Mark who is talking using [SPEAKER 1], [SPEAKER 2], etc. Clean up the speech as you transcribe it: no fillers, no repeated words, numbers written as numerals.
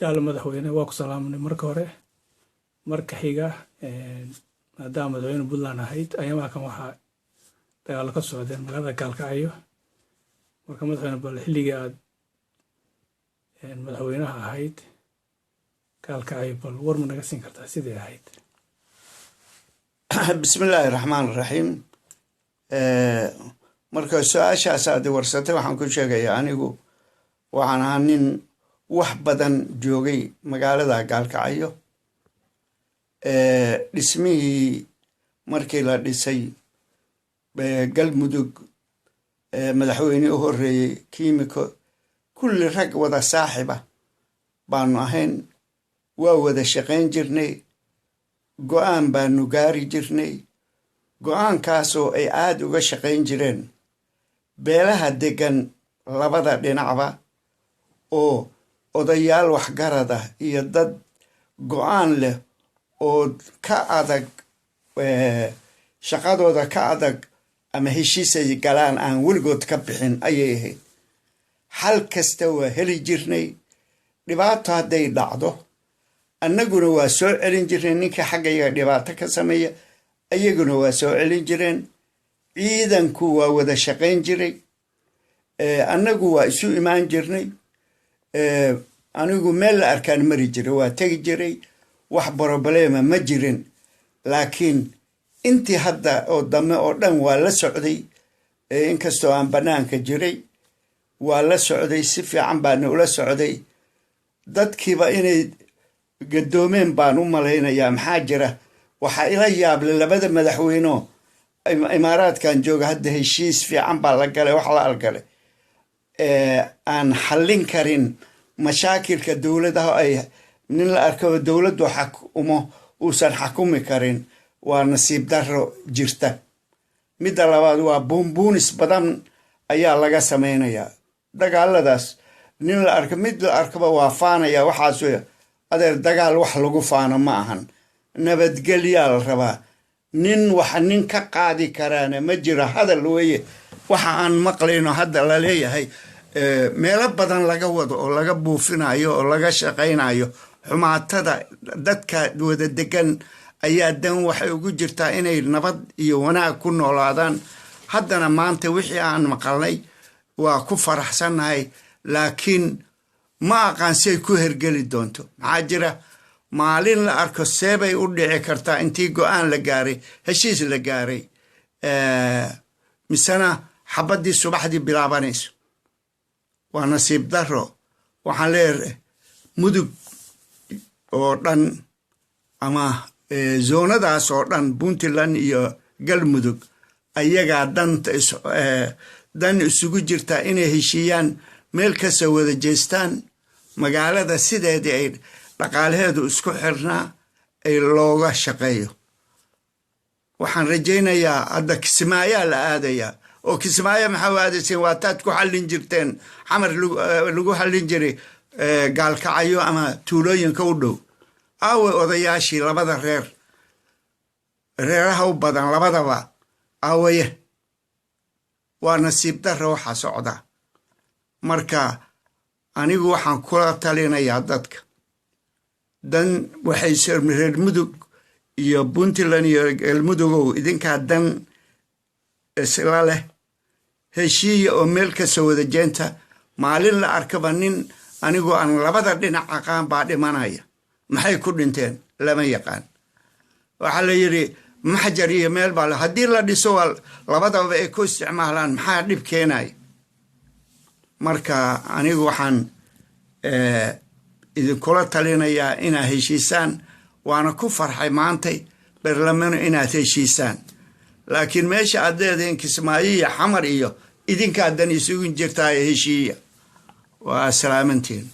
[SPEAKER 1] jaal madaxweyne waa ku salaamnay marka hore marka xiga maadaama madaxweyne Puntland ahayd ayamaha kan waxaa dagaal ka socdeen magaalada Gaalkacyo marka madaxweyne bal xilliga aad madaxweynaha ahayd Gaalkacyo bal war ma naga siin kartaa sidee ahayd
[SPEAKER 2] bismillaahi raxmaani raxiim marka su'aashaas aad warsatay waxaan ku sheegayaa anigu waxaan ahaa nin wax badan joogay magaalada Gaalkacyo dhismihii markii la dhisay galmudug madaxweyne u horeeyay kiimiko kulli rag wada saaxiba baanu ahayn waa wada shaqayn jirnay go'aan baanu gaari jirnay go'aankaasoo ay aad uga shaqayn jireen beelaha degan labada dhinacba oo odayaal waxgarad ah iyo dad go'aan leh oo ka adag shaqadooda ka adag ama heshiisay galaan aan weligood ka bixin ayay ahayd xal kasta waa heli jirnay dhibaato hadday dhacdo annaguna waa soo celin jirnay ninka xaggayaga dhibaato ka sameeya ayaguna waa soo celin jireen ciidanku waa wada shaqayn jiray annagu waa isu imaan jirnay anigu meel la arkaan mari jiray waa tegi jiray wax problema ma jirin laakiin intii hadda oo dame oo dhan waa la socday inkastoo aan bannaanka jiray waa la socday si fiican baana ula socday dadkiiba inay gadoomeen baan u malaynayaa maxaa jira waxaa ila yaable labada madaxweyno imaaraadkan jooga hadda heshiis fiican baa la galay wax la algalay aan xallin karin mashaakilka dowladaha ay nin la arkaba dowladdu xakumo uusan xakumi karin waa nasiib darro jirta midda labaad waa buunbuunis badan ayaa laga samaynayaa dagaaladaas nin la arka mid la arkaba waa faanaya waxaas adeer dagaal wax lagu faano ma ahan nabadgelyaa la rabaa nin ka qaadi karaana ma jiro hadal weeye waxa aan maqlayno hadda la leeyahay meelo badan laga wado oo laga buufinayo oo laga shaqaynayo xumaatada dadka wada degan ayaa dan waxay ugu jirtaa inay nabad iyo wanaag ku noolaadaan haddana maanta wixii aan maqalnay waa ku faraxsannahay laakiin ma aqaan say ku hergeli doonto maxaa jira maalin la arko seebay u dhici kartaa intii go'aan la gaaray heshiis la gaaray misena xabaddii subaxdii bilaabanayso waa nasiib darro waxaan leeyahay mudug oo dhan ama zoonadaas oo dhan Puntland iyo galmudug ayagaa dan isugu jirtaa inay heshiiyaan meel kasta wada jeestaan magaalada sideedii ay dhaqaalaheedu isku xirnaa ay looga shaqeeyo waxaan rajaynayaa hadda kismaayaa la aadayaa oo kismaayo maxaa u aadayseen waa taad ku xallin jirteen xamar lagu xallin jiray Gaalkacyo ama tuulooyinka u dhow aawe odayaashii labada reeraha u badan labadaba aawaye waa nasiib darro waxa socda marka anigu waxaan kula talinayaa dadka dan waxay reer mudug iyo Puntland iyo galmudugow idinkaa dan isla leh heshiiya oo meel kasta wada jeenta maalin la arkaba nin anigu aan labada dhinac aqaan baa dhimanaya maxay ku dhinteen lama yaqaan waxaa la yidhi maxjar iyo meel baa haddii la dhiso labadaba ay ku isticmaalaan maxaa dhib keenaya marka anigu waxaan idinkula talinayaa inaad heshiisaan waana ku farxay maantay barlamano inaad heshiisaan laakiin meesha aad leedihiin kismaayo iyo xamar iyo idinkaa dan isugu jirtaa heshiiya waa salaamantiin